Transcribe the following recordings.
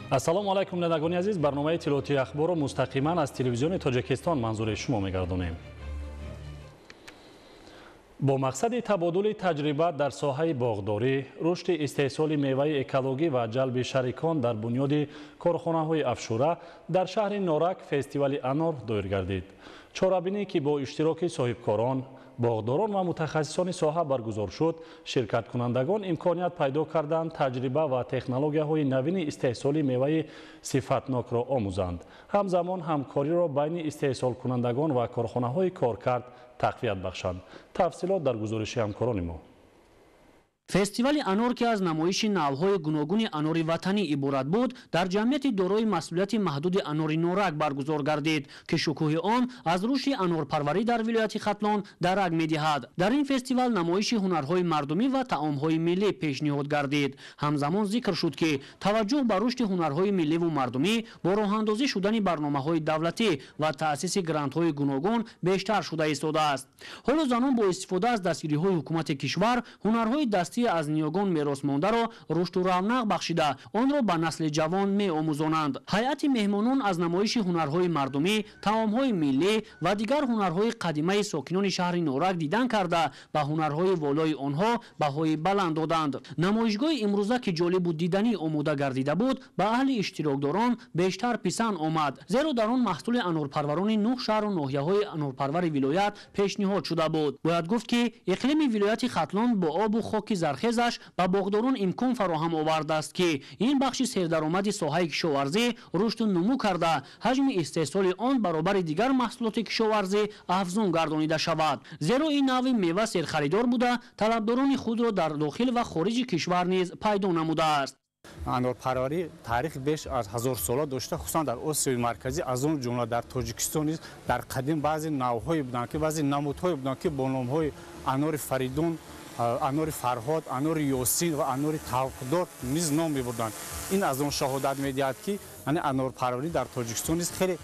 ассалому алайкум нанагони азиз, барномаи тиловати ахборро мустақиман аз телевизиони Тоҷикистон манзури шумо мегардонем. бо мақсади табодули таҷриба дар соҳаи боғдорӣ, рушди истеҳсоли меваи экологӣ ва ҷалби шарикон дар бунёди корхонаҳои афшура дар шаҳри Норак фестивали анор доир гардид. чорабинӣ ки бо иштироки соҳибкорон, боғдорон ва мутахассисони соҳа баргузор шуд, ширкаткунандагон имконият пайдо карданд таҷриба ва технологияҳои навини истеҳсоли меваи сифатнокро омӯзанд. ҳамзамон ҳамкориро байни истеҳсолкунандагон ва корхонаҳои коркард тақвият бахшанд. тафсилот дар гузориши ҳамкорони мо. фестивали анор ки аз намоиши навъҳои гуногуни анори ватанӣ иборат буд, дар ҷамъияти дорои масъулияти маҳдуди анори Норак баргузор гардид, ки шукӯҳи он аз рушди анорпарварӣ дар вилояти Хатлон дарак медиҳад. дар ин фестивал намоиши ҳунарҳои мардумӣ ва таомҳои миллӣ пешниҳод гардид. ҳамзамон зикр шуд, ки таваҷҷӯҳ ба рушди ҳунарҳои милливу мардумӣ бо роҳандозӣ шудани барномаҳои давлатӣ ва таъсиси грантҳои гуногун бештар шуда истодааст. ҳоло занон бо истифода аз дастгириҳои ҳукумати кишвар ҳунарҳои дастӣ аз ниёгон меросмондаро рушду равнақ бахшида, онро ба насли ҷавон меомӯзонанд. ҳайати меҳмонон аз намоиши ҳунарҳои мардумӣ, таомҳои миллӣ ва дигар ҳунарҳои қадимаи сокинони шаҳри Норак дидан карда, ба ҳунарҳои волои онҳо баҳои баланд доданд. намоишгоҳи имрӯза ки ҷолибу диданӣ омода гардида буд, ба аҳли иштирокдорон бештар писанд омад, зеро дар он маҳсули анорпарварони 9 шаҳру ноҳияҳои анорпарвари вилоят пешниҳод шуда буд. бояд гуфт, ки иқлими вилояти Хатлон бо обу хоки зархезаш ба боғдорон имкон фароҳам овардааст, ки ин бахши сердаромади соҳаи кишоварзӣ рушду нумӯ карда, ҳаҷми истеҳсоли он баробари дигар маҳсулоти кишоварзӣ афзун гардонида шавад. зеро ин навъи мева серхаридор буда, талабдорони худро дар дохил ва хориҷи кишвар низ пайдо намудааст. анорпарварӣ таърихи беш аз 1000 сола дошта, хусусан дар Осиёи марказӣ, аз он ҷумла дар Тоҷикистон низ дар қадим баъзе навъҳое буданд, ки баъзе намудҳое буданд, ки бо номҳои анори Фаридун, анори Фарҳод, анори Ёсин ва анори Тавқидор низ ном мебурданд. ин аз он шаҳодат медиҳад, ки анорпарварӣ дар Тоҷикистон низ хеле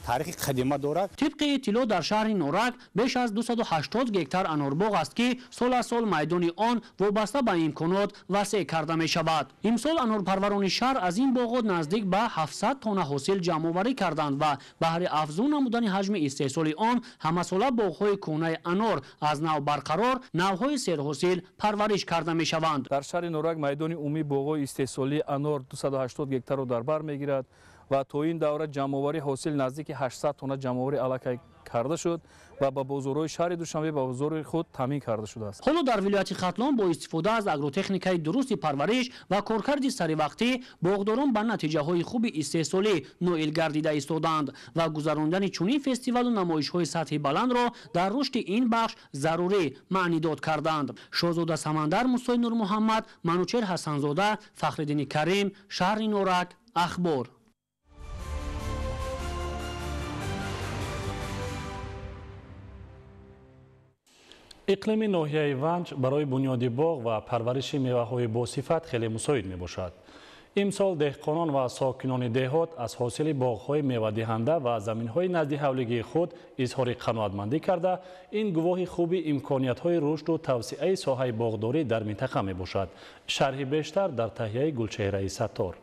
таърихи қадима дорад. тибқи иттилоъ дар шаҳри Норак беш аз 280 гектар анорбоғ аст, ки сол аз сол майдони он вобаста ба имконот васеъ карда мешавад. имсол анорпарварони шаҳр аз ин боғот наздик ба 700 тонна ҳосил ҷамъоварӣ карданд ва баҳри афзун намудани ҳаҷми истеҳсоли он ҳамасола боғҳои кӯҳнаи анор аз нав барқарор, навъҳои серҳосил парвариш карда мешаванд. дар шаҳри Норак майдони умумии боғҳои истеҳсолии анор 280 гектарро дар бар мегирад ва то ин давра ҷамъовари ҳосил наздики 800 тонна ҷамъоварӣ аллакай карда шуд ва ба бозорҳои шаҳри Душанбе ба бозори худ таъмин карда шудааст. ҳоло дар вилояти Хатлон бо истифода аз агротехникаи дурусти парвариш ва коркарди саривақтӣ, боғдорон ба натиҷаҳои хуби истеҳсолӣ ноил гардида истоданд ва гузарондани чунин фестивалу намоишҳои сатҳи баландро дар рушди ин бахш зарурӣ маънидод карданд. шоҳзода Самандар, Мусои Нурмуҳаммад, Манучер Ҳасанзода, Фахриддини Карим, шаҳри Норак, ахбор. иқлими ноҳияи Ванҷ барои бунёди боғ ва парвариши меваҳои босифат хеле мусоид мебошад. имсол деҳқонон ва сокинони деҳот аз ҳосили боғҳои мевадиҳанда ва заминҳои назди ҳавлигии худ изҳори қаноатмандӣ карда, ин гувоҳи хуби имкониятҳои рушду тавсеаи соҳаи боғдорӣ дар минтақа мебошад. шарҳи бештар дар таҳияи Гулчеҳраи Саттор.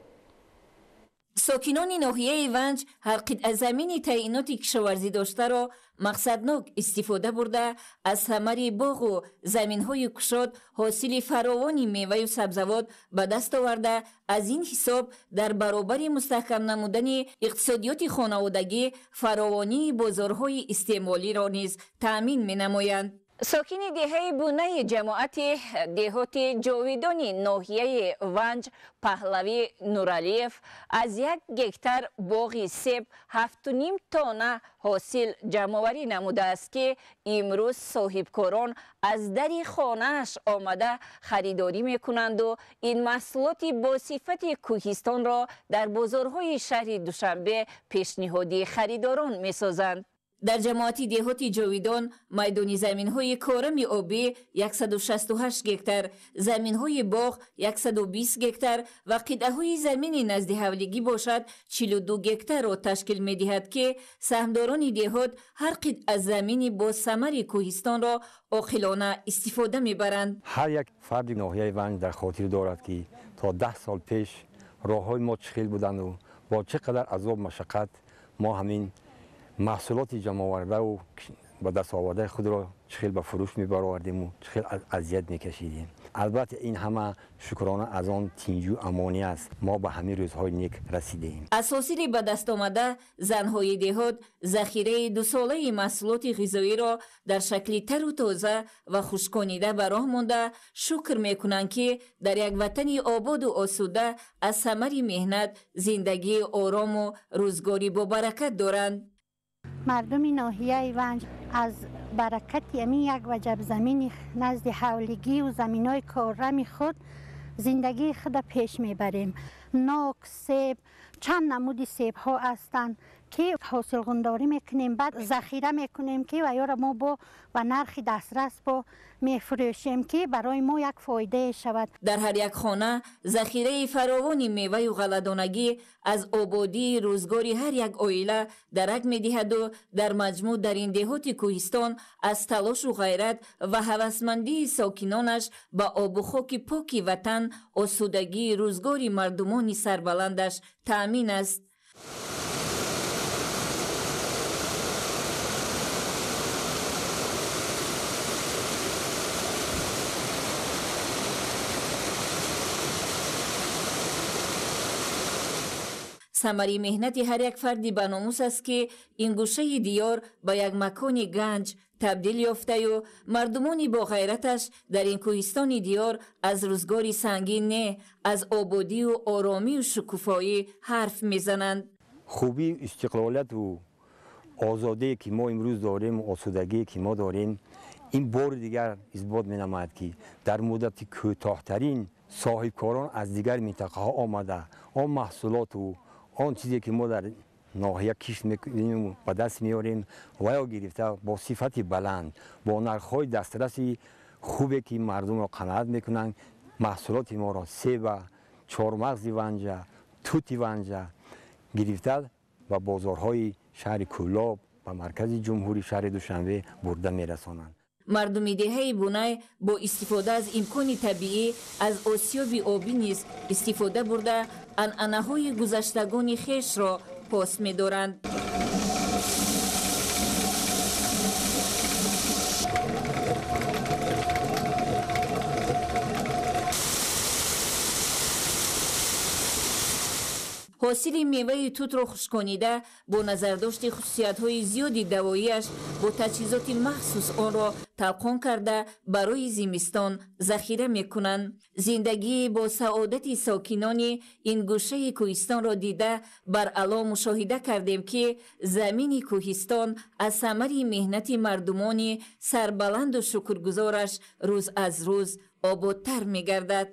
сокинони ноҳияи Ванҷ ҳар қитъа замини таъиноти кишоварзӣ доштаро мақсаднок истифода бурда, аз самари боғу заминҳои кушод ҳосили фаровони меваю сабзавот ба даст оварда, аз ин ҳисоб дар баробари мустаҳкам намудани иқтисодиёти хонаводагӣ фаровонии бозорҳои истеъмолиро низ таъмин менамоянд. сокини деҳаи бунаи ҷамоати деҳоти ҷовидони ноҳияи Ванҷ Паҳлавӣ Нуралиев аз 1 гектар боғи себ 7.5 тонна ҳосил ҷамъоварӣ намудааст, ки имрӯз соҳибкорон аз дари хонааш омада харидорӣ мекунанду ин маҳсулоти босифати кӯҳистонро дар бозорҳои шаҳри Душанбе пешниҳоди харидорон месозанд. дар ҷамоати деҳоти ҷовидон майдони заминҳои корами обӣ 168 гектар, заминҳои боғ 120 гектар ва қитъаҳои замини наздиҳавлигӣ бошад 42 гектарро ташкил медиҳад, ки саҳмдорони деҳот ҳар қитъа замини босамари кӯҳистонро оқилона истифода мебаранд. ҳар як фарди ноҳияи Ванҷ дар хотир дорад, ки то 10 сол пеш راههای ما چخیل بودن و با چقدر عذاب مشقت ما همین محصولات جمع آورده و با دست آورده خود را چخیل به فروش میبردیم و چخیل اذیت میکشیدیم. البته این همه شکرانه از آن تینجو امانی است ما به همین روزهای نیک رسیدیم. اساسی به دست آمده زنهای دهات ذخیره 2 ساله محصولات غذایی را در شکل تر و تازه و خشکانیده به راه مانده شکر میکنند که در یک وطن آباد و آسوده از ثمر مهنت زندگی آرام و روزگاری با برکت دارند. مردم ناحیه ونج از برکت یمی یک وجب زمین نزد حولگی و زمینای کاررم خود زندگی خود پیش میبریم. ناک، سیب، چند نمود سیب ها هستند که حاصل گنداری میکنیم، بعد ذخیره میکنیم که و یا را ما با و نرخ دسترس با میفروشیم که برای ما یک فایده شود. در هر یک خانه ذخیره فراوانی میوه و غله‌دانگی از آبادی روزگاری هر یک عائله درک میدهد و در مجموع در این دهات کوهستان از تلاش و غیرت و هوسمندی ساکنانش به آب و خاک پاک وطن آسودگی روزگاری مردمان سربلندش تأمین است. ثمر مهنت هر یک فردی به ناموس است که این گوشه دیار به یک مکان گنج تبدیل یافته و مردمان با غیرتش در این کوهستان دیار از روزگاری سنگین نه از آبادی و آرامی و شکوفایی حرف میزنند. خوبی استقلالت و آزادی که ما امروز داریم و آسودگی که ما داریم این بار دیگر اثبات می نماید که در مدت کوتاه‌ترین صاحبکاران از دیگر منطقه ها آمده آن محصولات و آن چیزی که ما در ناحیه کشت میکنیم و به دست میاریم و یا گرفته با صفت بلند با نرخ‌های دسترسی خوبی که مردم را قناعت میکنن محصولات ما را سیب، چهارمغز ونجه، توت ونجه گرفته و بازارهای شهر کولاب و مرکز جمهوری شهر دوشنبه برده میرسانند. مردم دهه بونای با استفاده از امکان طبیعی از آسیاب آبی نیز استفاده برده عنعنه‌های گذشتگان خویش را پاس می‌دارند. حاصل میوه توت را خشکانیده با نظرداشت خصوصیت‌های زیادی دوایی‌اش با تجهیزات مخصوص آن را تلقان کرده برای زمستان ذخیره می‌کنند. زندگی با سعادت ساکنان این گوشه کوهستان را دیده بر علا مشاهده کردیم که زمین کوهستان از ثمر مهنت مردمان سربلند و شکرگزارش روز از روز آبادتر می‌گردد.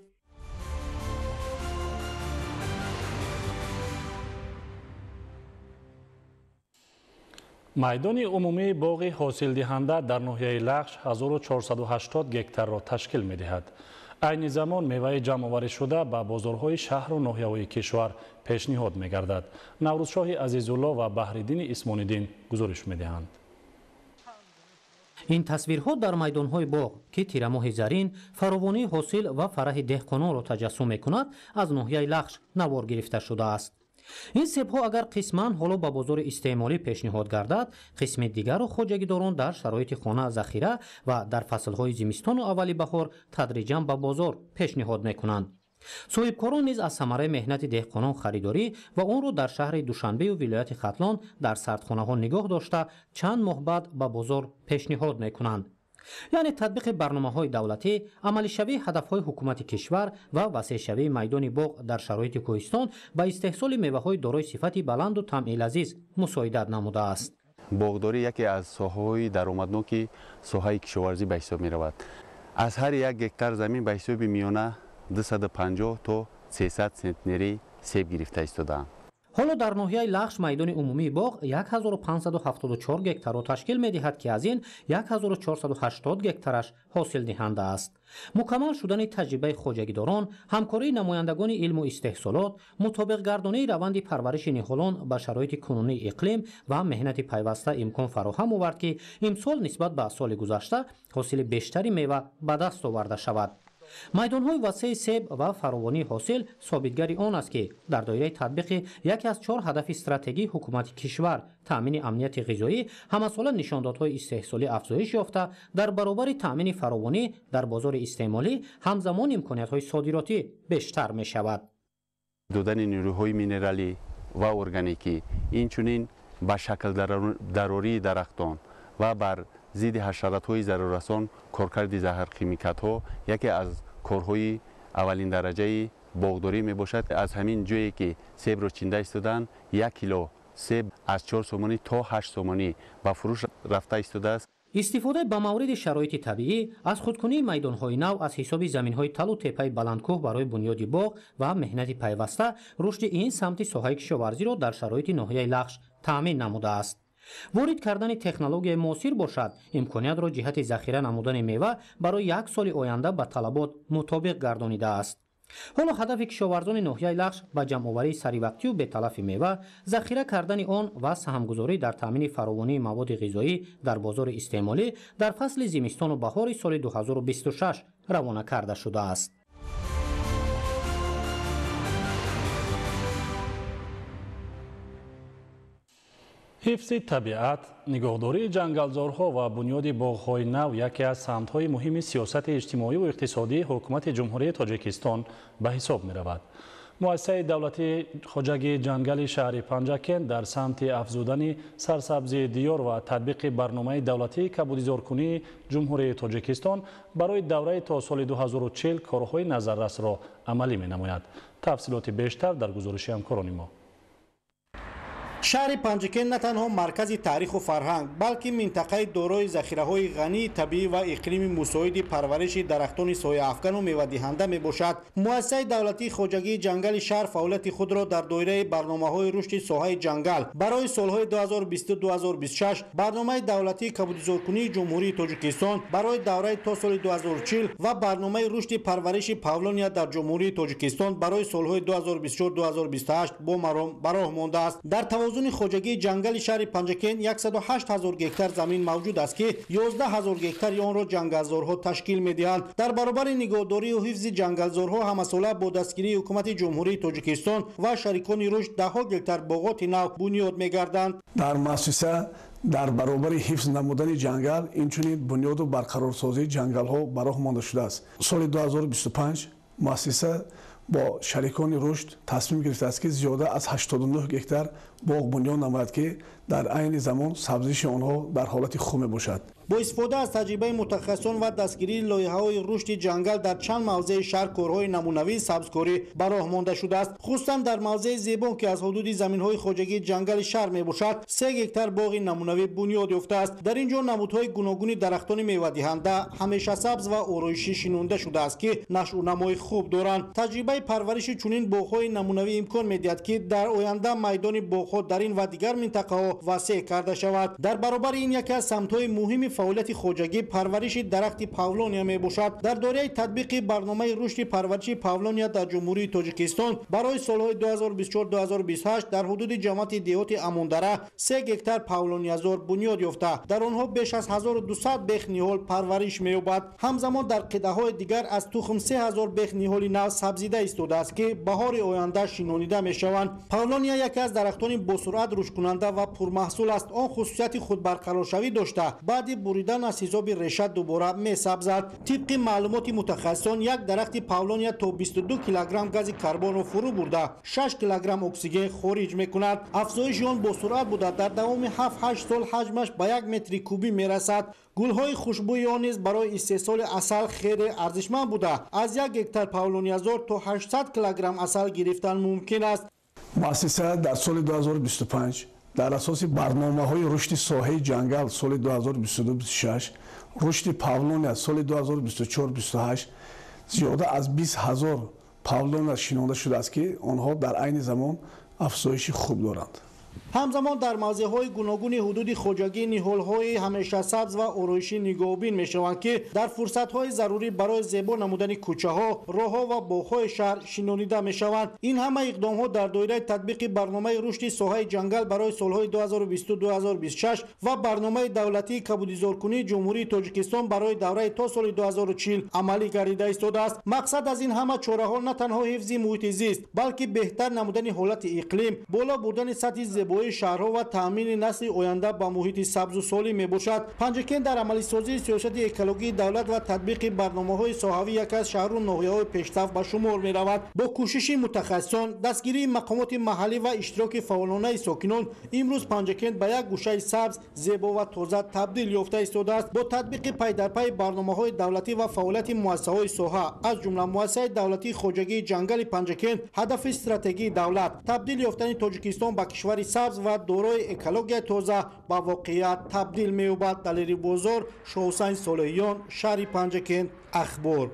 майдони умумии боғи ҳосилдиҳанда дар ноҳияи лағш 1480 гектар ро ташкил медиҳад. айни замон меваи ҷамъоваришуда ба бозорҳои шаҳру ноҳияҳои кишвар пешниҳод мегардад. наврӯзшоҳи азизулло ва баҳриддини исмониддин гузориш медиҳанд. ин тасвирҳо дар майдонҳои боғ ки тирамоҳи зарин фаровонии ҳосил ва фараҳи деҳқононро таҷассум мекунад аз ноҳияи лағш навор гирифта шудааст. ин себҳо агар қисман ҳоло ба бозори истеъмолӣ пешниҳод гардад, қисми дигарро хоҷагидорон дар шароити хона захира ва дар фаслҳои зимистону аввали баҳор тадриҷан ба бозор пешниҳод мекунанд. соҳибкорон низ аз самараи меҳнати деҳқонон харидорӣ ва онро дар шаҳри душанбею вилояти хатлон дар сардхонаҳо нигоҳ дошта чанд моҳ баъд ба бозор пешниҳод мекунанд. яъне татбиқи барномаҳои давлатӣ, амалишавии ҳадафҳои ҳукумати кишвар ва васеъшавии майдони боғ дар шароити кӯҳистон ба истеҳсоли меваҳои дорои сифати баланду тамъи лазиз мусоидат намудааст. боғдорӣ яке аз соҳаҳои даромадноки соҳаи кишоварзӣ ба ҳисоб меравад. аз ҳар як гектар замин ба ҳисоби миёна 250 то 300 сентнерӣ себ гирифта истодаанд. ҳоло дар ноҳияи лағш майдони умумии боғ 1574 гектарро ташкил медиҳад ки аз ин 1480 гектараш ҳосилдиҳанда аст. мукаммал шудани таҷрибаи хоҷагидорон, ҳамкории намояндагони илму истеҳсолот, мутобиқгардонии раванди парвариши ниҳолон ба шароити кунунии иқлим ва меҳнати пайваста имкон фароҳам овард ки имсол нисбат ба соли гузашта ҳосили бештари мева ба даст оварда шавад. майдонҳои васеъи себ ва фаровонии ҳосил собитгари он аст ки дар доираи татбиқи яке аз 4 ҳадафи стратегии ҳукумати кишвар таъмини амнияти ғизоӣ ҳамасола нишондодҳои истеҳсолӣ афзоиш ёфта дар баробари таъмини фаровонӣ дар бозори истеъмолӣ ҳамзамон имкониятҳои содиротӣ бештар мешавад. додани нирӯҳои минералӣ ва органикӣ инчунин ба шаклдарории дарахтон ва бар зидди ҳашаратҳои зароррасон коркарди заҳрхимикатҳо яке аз корҳои аввалиндараҷаи боғдорӣ мебошад. аз ҳамин ҷое ки себро чинда истоданд 1 кило себ аз 4 сомонӣ то 8 сомонӣ ба фурӯш рафта истодааст. истифода ба мавриди шароити табиӣ аз худкунии майдонҳои нав аз ҳисоби заминҳои талу теппаи баландкӯҳ барои бунёди боғ ва меҳнати пайваста рушди ин самти соҳаи кишоварзиро дар шароити ноҳияи лахш таъмин намудааст. ворид кардани технологияи муосир бошад имкониятро ҷиҳати захира намудани мева барои 1 соли оянда ба талабот мутобиқ гардонидааст. ҳоло ҳадафи кишоварзони ноҳияи лахш ба ҷамъоварии саривақтию беталафи мева, захира кардани он ва саҳмгузорӣ дар таъмини фаровонии маводи ғизоӣ дар бозори истеъмолӣ дар фасли зимистону баҳори соли 2026 равона карда шудааст. ҳифзи табиат, нигоҳдории ҷангалзорҳо ва бунёди боғҳои нав яке аз самтҳои муҳими сиёсати иҷтимоиву иқтисодии ҳукумати ҷумҳурии Тоҷикистон ба ҳисоб меравад. муассисаи давлатии хоҷагии ҷангали шаҳри Панҷакент дар самти афзудани сарсабзии диёр ва татбиқи барномаи давлатии кабудизоркунии ҷумҳурии Тоҷикистон барои давраи то соли 2040 корҳои назаррасро амалӣ менамояд. тафсилоти бештар дар гузориши ҳамкорони мо. шаҳри Панҷакент на танҳо маркази таъриху фарҳанг, балки минтақаи дорои захираҳои ғании табиӣ ва иқлими мусоиди парвариши дарахтони сояафкану мевадиҳанда мебошад. муассисаи давлатии хоҷагии ҷангали шаҳр фаъолияти худро дар доираи барномаҳои рушди соҳаи ҷангал барои солҳои 2022-2026, барномаи давлатии кабудизоркунии ҷумҳурии Тоҷикистон барои давраи то соли 2040 ва барномаи рушди парвариши павлония дар ҷумҳурии Тоҷикистон барои солҳои 2024-2028 бо маром ба роҳ мондааст. дар тавозуни хоҷагии ҷангали шаҳри Панҷакент 108 000 гектар замин мавҷуд аст ки 11 000 гектари онро ҷангалзорҳо ташкил медиҳанд. дар баробари нигоҳдорию ҳифзи ҷангалзорҳо ҳамасола бо дастгирии ҳукумати ҷумҳурии Тоҷикистон ва шарикони рушд даҳҳо гектар боғоти нав бунёд мегарданд. дар муассиса дар баробари ҳифз намудани ҷангал инчунин бунёду барқарорсозии ҷангалҳо ба роҳ монда шудааст. соли 2025 муассиса бо шарикони рушд тасмим гирифтааст ки зиёда аз 89 гектар боғ бунёд намояд ки дар айни замон сабзиши онҳо дар ҳолати хуб мебошад. бо истифода аз таҷрибаи мутахассисон ва дастгирии лоиҳаҳои рушди ҷангал дар чанд мавзеи шаҳр корҳои намунавии сабзкорӣ ба роҳ монда шудааст. хусусан дар мавзеи зебон ки аз ҳудуди заминҳои хоҷагии ҷангали шаҳр мебошад 3 гектар боғи намунавӣ бунёд ёфтааст. дар ин ҷо намудҳои гуногуни дарахтони мевадиҳанда ҳамешасабз ва ороишӣ шинонда шудааст ки нашъунамои хуб доранд. таҷрибаи парвариши чунин боғҳои намунавӣ имкон медиҳад ки дар оянда майдони боғҳо дар ин ва дигар минтақаҳо васеъ карда шавад. дар баробари ин яке аз самтҳои муҳими фаъолияти хоҷагӣ парвариши дарахти павлония мебошад. дар дораи татбиқи барномаи рушди парвариши павлония дар ҷумҳурии Тоҷикистон барои солҳои 2024-2028 дар ҳудуди ҷамъияти деҳоти Амондара 3 гектар павлониязор бунёд ёфта дар онҳо беш аз 1200 бех ниҳол парвариш меёбад. ҳамзамон дар қитъаҳои дигар аз тухм 3000 бех ниҳоли нав сабзида истодааст ки баҳори оянда шинонида мешаванд. павлония яке аз дарахтони босуръат рушдкунанда ва пурмаҳсул аст. он хусусияти худбарқароршавӣ дошта баъди буридан аз ҳисоби реша дубора месабзад. тибқи маълумоти мутахассисон як дарахти павлония то 22 килограмм гази карбонро фурӯ бурда 6 килограмм оксиген хориҷ мекунад. афзоиши он босуръат буда дар давоми 7-8 сол ҳаҷмаш ба 1 метри кубӣ мерасад. гулҳои хушбӯи он низ барои истеҳсоли асал хеле арзишманд буда аз 1 гектар павлониязор то 800 килограмм асал гирифтан мумкин аст. муассиса дар соли 2025 дар асоси барномаҳои рушди соҳаи ҷангал соли 2022-26, рушди павлония соли 2024-28 зиёда аз 20 000 павлония шинонда шудааст ки онҳо дар айни замон афзоиши хуб доранд. همزمان در موضع‌های گوناگون حدود خوجگی نهال‌های همیشه سبز و آرایشی نگاهبین می‌شوند که در فرصت‌های ضروری برای زیبا نمودن کوچه‌ها، راه‌ها و باغ‌های شهر شنالیده می‌شوند. این همه اقدام‌ها در دایره تطبیق برنامه رشد ساحه جنگل برای سال‌های 2022-2026 و برنامه دولتی کبودی‌زارکنی جمهوری تاجیکستان برای دوره تا سال 2040 عملی گردیده ایستاده است. مقصد از این همه چاره‌ها نه تنها حفظ محیط زیست، بلکه بهتر نمودن حالت اقلیم، بالا بردن سطح زیبایی شهرها و تامین نسل آینده با محیط سبز و سالم میباشد. پنجکن در عملی سازی سیاست اکولوژی دولت و تطبیق برنامه‌های ساحوی یک از شهر و ناحیه‌های پیشرفت به شمار می‌رود. با کوشش متخصصان، دستگیری مقامات محلی و اشتراک فعالانه ساکنان، امروز پنجکن به یک گوشه سبز، زیبا و تازه تبدیل یافته ایستاده است. با تطبیق پی در پی برنامه‌های دولتی و فعالیت مؤسسه‌های ساحه، از جمله مؤسسه دولتی خوجگی جنگل پنجکن، هدف استراتژی دولت تبدیل یافتن تاجیکستان به کشوری سبز و دارای اکولوژی تازه با واقعیت تبدیل می‌یابد. دلیری بازار، شاحسین صالحیان، شهر پنجکن. اخبار.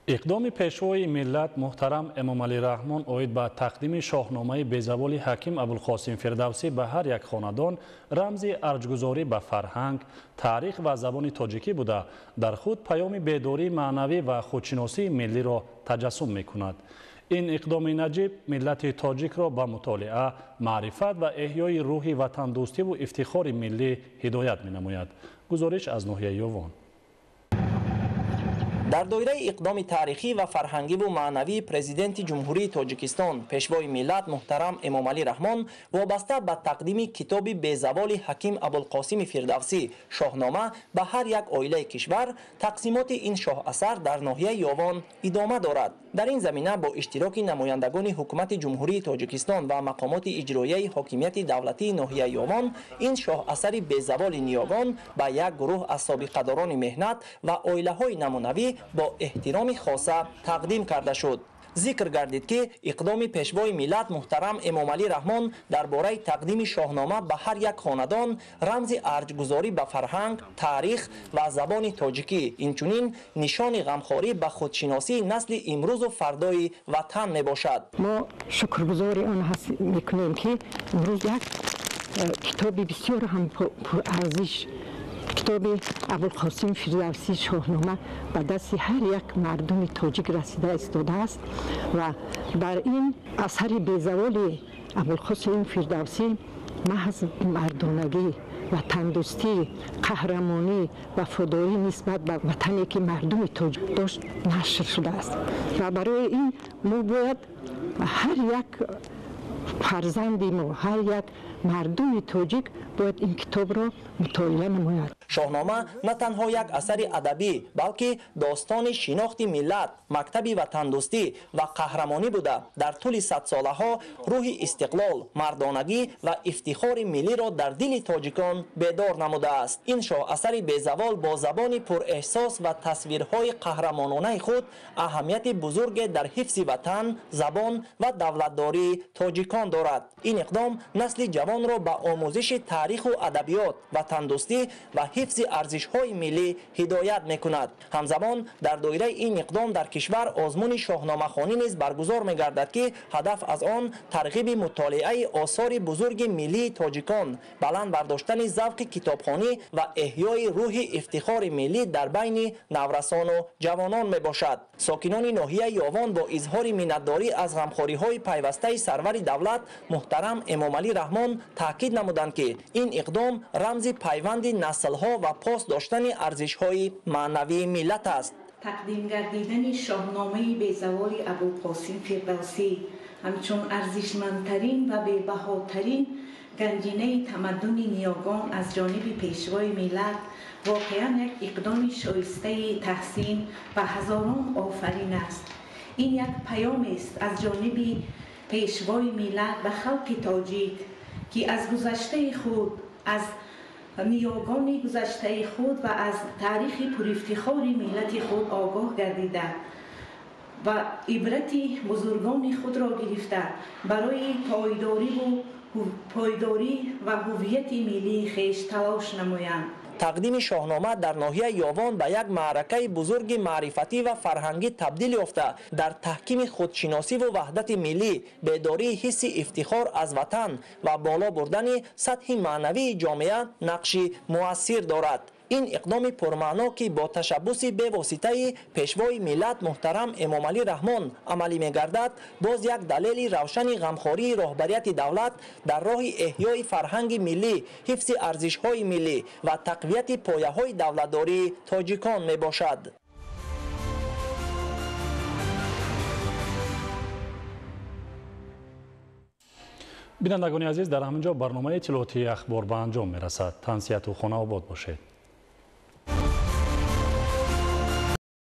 اقدام پیشوای ملت محترم امام علی رحمان اوید به تقدیم شاهنامه بیزوال حکیم ابوالقاسم فردوسی به هر یک خاندان رمز ارجگذاری به فرهنگ، تاریخ و زبان تاجیکی بوده در خود پیام بیداری معنوی و خودشناسی ملی را تجسم می‌کند. این اقدام نجیب ملت تاجیک را به مطالعه، معرفت و احیای روح وطن دوستی و افتخار ملی هدایت می‌نماید. گزارش از ناحیه یوان. در دایره اقدام تاریخی و فرهنگی و معنوی پرزیدنت جمهوری تاجیکستان پیشوای ملت محترم امام علی رحمان وابسته به تقدیم کتاب بیزوال حکیم ابوالقاسم فردوسی شاهنامه به هر یک عائله کشور، تقسیمات این شاه اثر در ناحیه یوان ادامه دارد. در این زمینه با اشتراک نمایندگان حکومت جمهوری تاجیکستان و مقامات اجرایی حاکمیت دولتی ناحیه یوان، این شاه اثر بیزوال نیاگان به یک گروه از سابقه‌داران مهنت و عائله‌های نمونوی با احترام خاصه تقدیم کرده شد. ذکر گردید که اقدام پیشوای ملت محترم امام علی رحمان درباره تقدیم شاهنامه به هر یک خاندان رمز ارجگذاری به فرهنگ، تاریخ و زبان تاجیکی، اینچنین نشان غمخواری به خودشناسی نسل امروز و فردای وطن می باشد. ما شکرگزار آن میکنیم که امروز یک کتاب بسیار هم ارزش، کتاب ابوالقاسم فردوسی شاهنامه به دست هر یک مردم تاجیک رسیده ایستاده است و در این اثر بیزوال ابوالقاسم فردوسی محض مردانگی و تندرستی، قهرمانی و فدایی نسبت به وطنی که مردم تاجیک داشت نشر شده است و برای این ما باید هر یک فرزندی ما، هر یک مردم تاجیک باید این کتاب را مطالعه نماید. شاهنامه نه تنها یک اثر ادبی بلکه داستان شناخت ملت، مکتب وطن دوستی و قهرمانی بوده در طول 100 ساله ها روح استقلال، مردانگی و افتخار ملی را در دل تاجیکان بیدار نموده است. این شاه اثر بیزوال با زبان پر احساس و تصویرهای قهرمانانه خود اهمیت بزرگ در حفظ وطن، زبان و دولتداری تاجیکان دارد. این اقدام نسل جوان را به آموزش تاریخ و ادبیات، وطن دوستی و حفظ ارزش‌های ملی هدایت می‌کند. همزمان در دایره این اقدام در کشور آزمون شاهنامه خوانی نیز برگزار می‌گردد که هدف از آن ترغیب مطالعه آثار بزرگ ملی تاجیکان، بلند برداشتن ذوق کتابخوانی و احیای روح افتخار ملی در بین نورسان و جوانان میباشد. ساکنان ناحیه یاوان با اظهار منتداری از غمخوری‌های پیوسته سرور دولت محترم امام علی رحمان تاکید نمودند که این اقدام رمز پیوند نسل‌ها و پاس داشتن ارزش‌های معنوی ملت است. تقدیم گردیدن شاهنامه بیزوال ابوالقاسم فردوسی همچون ارزشمندترین و بی‌بهاترین گنجینه تمدن نیاگان از جانب پیشوای ملت واقعاً یک اقدام شایسته تحسین و هزاران آفرین است. این یک پیام است از جانب پیشوای ملت و خلق تاجیک که از گذشته خود، از نیاگان گذشته خود و از تاریخ پرافتخار ملت خود آگاه گردیده و عبرت بزرگان خود را گرفته برای پایداری و هویت ملی خویش تلاش نمایند. тақдими шоҳнома дар ноҳияи Ёвон ба як маъракаи бузурги маърифатӣ ва фарҳангӣ табдил ёфта, дар таҳкими худшиносиву ваҳдати миллӣ, бедории ҳисси ифтихор аз ватан ва боло бурдани сатҳи маънавии ҷомеа нақши муассир дорад. این اقدام پرمعنا که با تشبث بواسطه پیشوای ملت محترم امامعلی رحمان عملی می‌گردد، باز یک دلیل روشن غمخواری رهبریت دولت در راه احیای فرهنگ ملی، حفظ ارزش‌های ملی و تقویت پایه‌های دولتداری تاجیکان میباشد. بینندگان عزیز، در همینجا برنامه اطلاعاتی اخبار به انجام میرسد. تنسیت و خانه آباد باشید.